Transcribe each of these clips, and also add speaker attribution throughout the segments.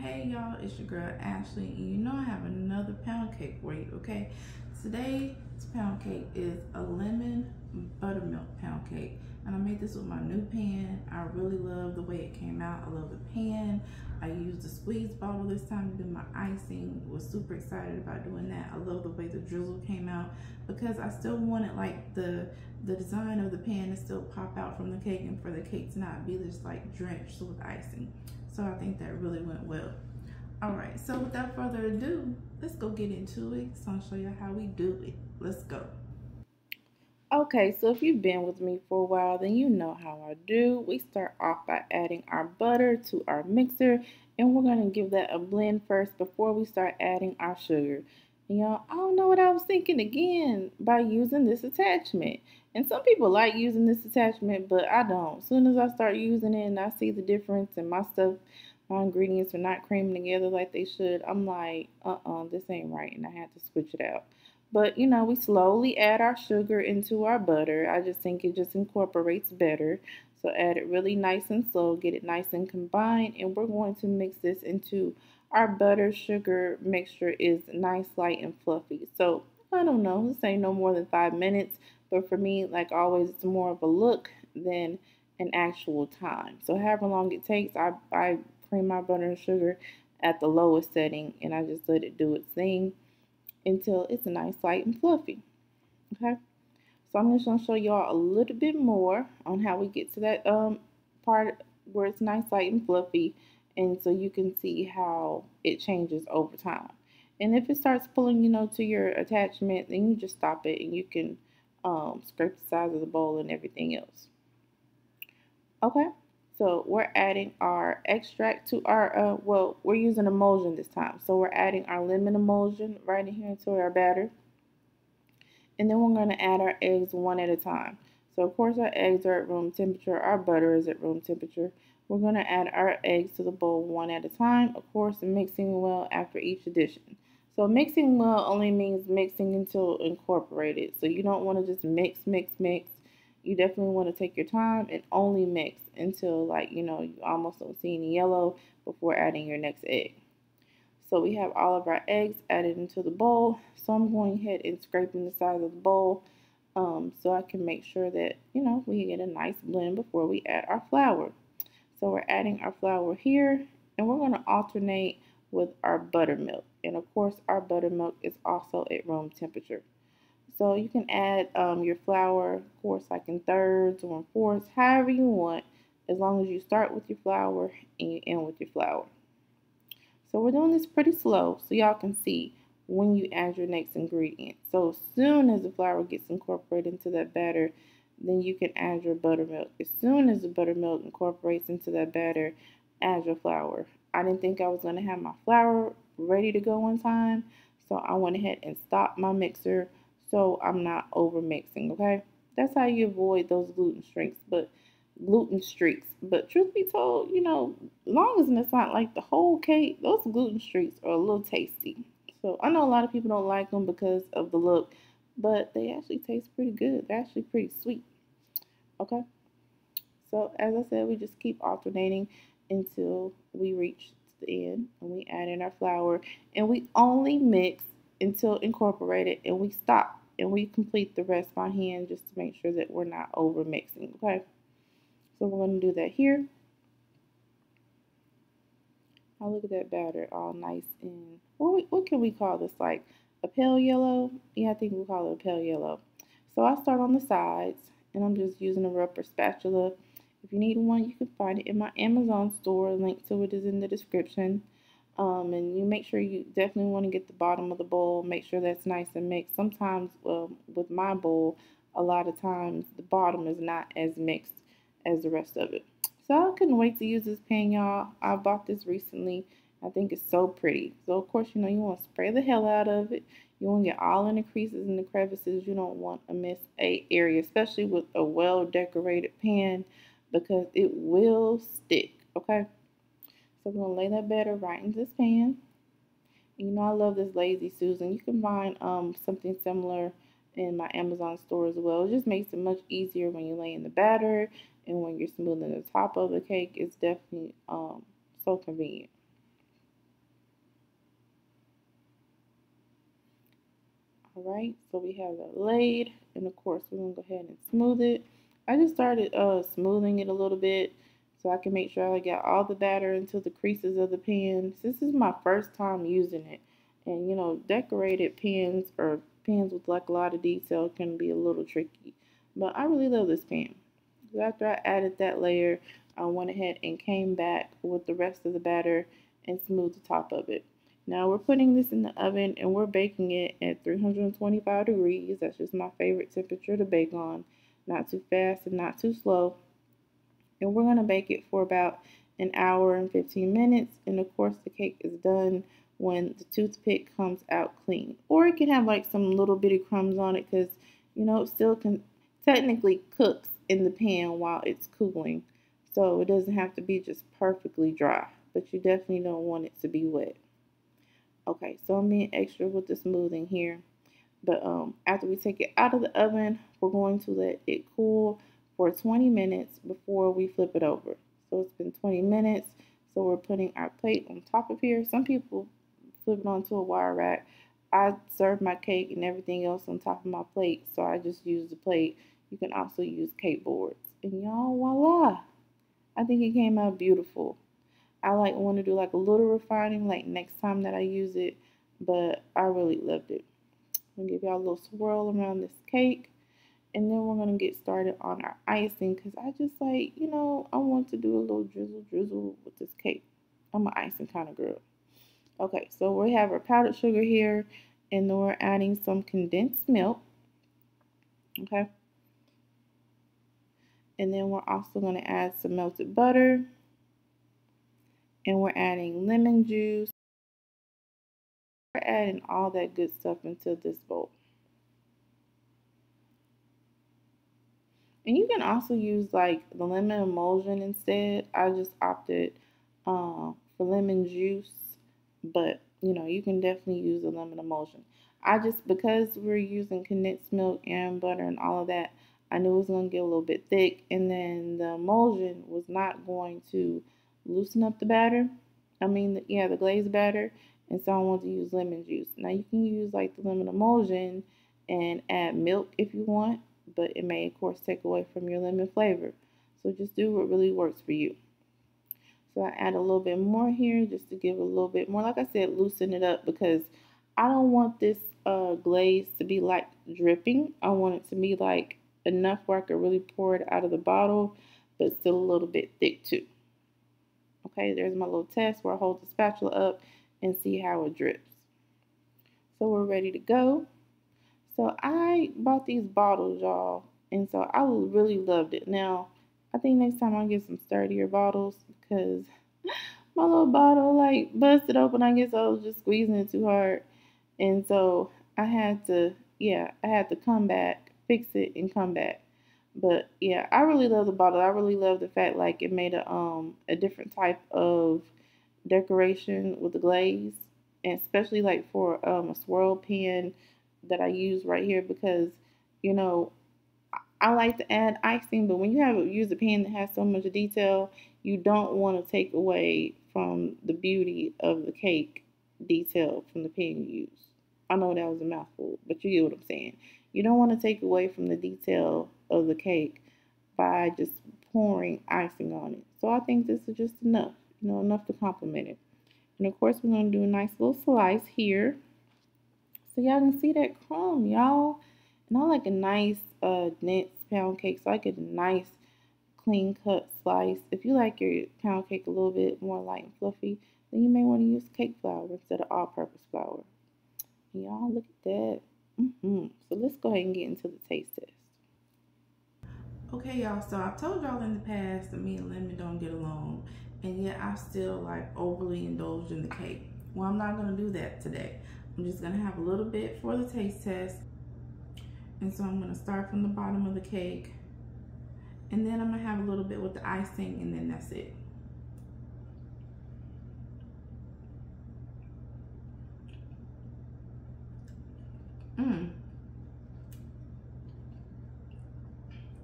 Speaker 1: Hey y'all, it's your girl Ashley, and you know I have another pound cake for you, okay? Today's pound cake is a lemon buttermilk pound cake, and I made this with my new pan. I really love the way it came out. I love the pan. I used a squeeze bottle this time to do my icing. Was super excited about doing that. I love the way the drizzle came out because I still wanted like the design of the pan to still pop out from the cake and for the cake to not be just like drenched with icing. So I think that really went well. All right, so without further ado, let's go get into it. So I'll show you how we do it. Let's go. Okay, so if you've been with me for a while, then you know how I do. We start off by adding our butter to our mixer, and we're gonna give that a blend first before we start adding our sugar. And y'all, I don't know what I was thinking again by using this attachment. And some people like using this attachment, but I don't. As soon as I start using it and I see the difference and my stuff, my ingredients are not creaming together like they should, I'm like, this ain't right, and I had to switch it out. But you know, we slowly add our sugar into our butter. I just think it just incorporates better. So add it really nice and slow, get it nice and combined, and we're going to mix this into our butter sugar mixture is nice, light, and fluffy. So I don't know, this ain't no more than 5 minutes, but for me, like always, it's more of a look than an actual time. So however long it takes, I cream my butter and sugar at the lowest setting, and I just let it do its thing until it's nice, light, and fluffy. Okay, so I'm just gonna show y'all a little bit more on how we get to that part where it's nice, light, and fluffy, and so you can see how it changes over time. And if it starts pulling, to your attachment, then you just stop it, and you can scrape the sides of the bowl and everything else. Okay, so we're adding our extract to our, well, we're using emulsion this time. So we're adding our lemon emulsion right in here into our batter. And then we're going to add our eggs one at a time. So of course our eggs are at room temperature, our butter is at room temperature. We're going to add our eggs to the bowl one at a time, of course mixing well after each addition. So mixing well only means mixing until incorporated. So you don't want to just mix, mix, mix. You definitely want to take your time and only mix until you almost don't see any yellow before adding your next egg. So we have all of our eggs added into the bowl. So I'm going ahead and scraping the sides of the bowl so I can make sure that, we get a nice blend before we add our flour. So we're adding our flour here, and we're going to alternate with our buttermilk. And of course, our buttermilk is also at room temperature. So you can add your flour, of course, like in thirds or in fourths, however you want, as long as you start with your flour and you end with your flour. So we're doing this pretty slow so y'all can see when you add your next ingredient. So as soon as the flour gets incorporated into that batter, then you can add your buttermilk. As soon as the buttermilk incorporates into that batter, add your flour. I didn't think I was going to have my flour ready to go on time, so I went ahead and stopped my mixer so I'm not over mixing, okay? That's how you avoid those gluten streaks. But truth be told, as long as it's not like the whole cake, those gluten streaks are a little tasty. So I know a lot of people don't like them because of the look, but they actually taste pretty good. They're actually pretty sweet. Okay. So as I said, we just keep alternating until we reach the end, and we add in our flour, and we only mix until incorporated, and we stop and we complete the rest by hand just to make sure that we're not over mixing. Okay. So we're going to do that here. Oh, look at that batter, all nice and what can we call this? Like a pale yellow? Yeah, I think we'll call it a pale yellow. So I start on the sides, and I'm just using a rubber spatula. If you need one, you can find it in my Amazon store. A link to it is in the description. And you make sure you definitely want to get the bottom of the bowl. Make sure that's nice and mixed. Sometimes with my bowl, a lot of times the bottom is not as mixed as the rest of it. So I couldn't wait to use this pan, y'all. I bought this recently. I think it's so pretty. So of course, you want to spray the hell out of it. You want to get all in the creases and the crevices. You don't want a miss a area, especially with a well-decorated pan, because it will stick, okay? So I'm going to lay that batter right into this pan. And I love this Lazy Susan. You can find something similar in my Amazon store as well. It just makes it much easier when you lay in the batter and when you're smoothing the top of the cake. It's definitely so convenient. All right, so we have that laid, and of course we're gonna go ahead and smooth it. I just started smoothing it a little bit so I can make sure I got all the batter into the creases of the pan. This is my first time using it, and you know, decorated pans or pans with like a lot of detail can be a little tricky, but I really love this pan. So after I added that layer, I went ahead and came back with the rest of the batter and smoothed the top of it. Now we're putting this in the oven and we're baking it at 325 degrees. That's just my favorite temperature to bake on. Not too fast and not too slow. And we're going to bake it for about an hour and 15 minutes. And of course the cake is done when the toothpick comes out clean. Or it can have like some little bitty crumbs on it because, you know, it still can technically cooks in the pan while it's cooling. So it doesn't have to be just perfectly dry. But you definitely don't want it to be wet. Okay, so I'm being extra with the smoothing here. But after we take it out of the oven, we're going to let it cool for 20 minutes before we flip it over. So it's been 20 minutes. So we're putting our plate on top of here. Some people flip it onto a wire rack. I serve my cake and everything else on top of my plate. So I just use the plate. You can also use cake boards. And y'all, voila. I think it came out beautiful. I want to do like a little refining like next time that I use it, but I really loved it. I'm gonna give y'all a little swirl around this cake, and then we're gonna get started on our icing because I just like, you know, I want to do a little drizzle with this cake. I'm an icing kind of girl. Okay, so we have our powdered sugar here, and then we're adding some condensed milk. Okay, and then we're also gonna add some melted butter. And we're adding lemon juice. We're adding all that good stuff into this bowl. And you can also use like the lemon emulsion instead. I just opted for lemon juice, but you know, you can definitely use the lemon emulsion. I just, because we're using condensed milk and butter and all of that, I knew it was going to get a little bit thick, and then the emulsion was not going to loosen up the batter. I mean, the glazed batter, and so I wanted to use lemon juice. Now you can use like the lemon emulsion and add milk if you want, but it may of course take away from your lemon flavor. So just do what really works for you. So I add a little bit more here just to give a little bit more, like I said, loosen it up because I don't want this glaze to be like dripping. I want it to be like enough where I could really pour it out of the bottle, but still a little bit thick too. Okay, there's my little test where I hold the spatula up and see how it drips. So we're ready to go. So I bought these bottles, y'all, and so I really loved it. Now, I think next time I'll get some sturdier bottles because my little bottle like busted open. I guess I was just squeezing it too hard. And so I had to come back, fix it and come back. But yeah, I really love the bottle. I really love the fact like it made a different type of decoration with the glaze, and especially like for a swirl pan that I use right here because you know I like to add icing, but when you use a pan that has so much detail, you don't want to take away from the beauty of the cake detail from the pan you use. I know that was a mouthful, but you get what I'm saying. You don't want to take away from the detail of the cake by just pouring icing on it. So I think this is just enough, you know, enough to complement it. And of course, we're going to do a nice little slice here. So y'all can see that crumb, y'all. And I like a nice dense pound cake, so I get a nice clean cut slice. If you like your pound cake a little bit more light and fluffy, then you may want to use cake flour instead of all-purpose flour. And y'all, look at that. So let's go ahead and get into the taste test. Okay, y'all, so I've told y'all in the past that me and Lemon don't get along, and yet I still like overly indulge in the cake. Well, I'm not going to do that today. I'm just going to have a little bit for the taste test. And so I'm going to start from the bottom of the cake, and then I'm going to have a little bit with the icing, and then that's it.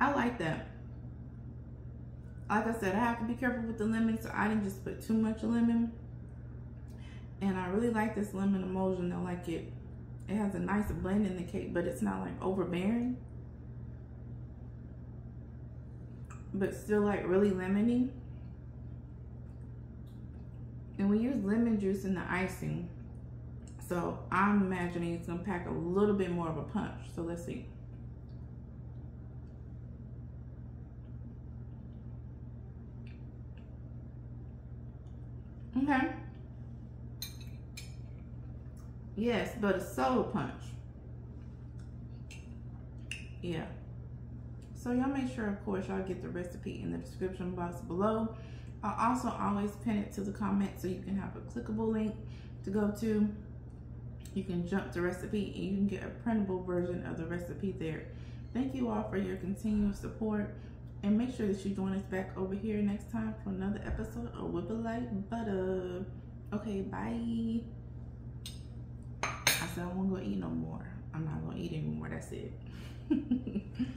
Speaker 1: I like that. Like I said, I have to be careful with the lemon, so I didn't just put too much lemon. And I really like this lemon emulsion. I like it It has a nice blend in the cake, but it's not like overbearing. But still like really lemony. And we use lemon juice in the icing. So I'm imagining it's gonna pack a little bit more of a punch. So let's see. Okay. Yes, but a soda punch. Yeah. So y'all make sure, of course, y'all get the recipe in the description box below. I'll also always pin it to the comment so you can have a clickable link to go to. You can jump the recipe and you can get a printable version of the recipe there. Thank you all for your continuous support. And make sure that you join us back over here next time for another episode of Whip It Like Butter. Okay, bye. I said I won't go eat no more. I'm not gonna eat anymore, that's it.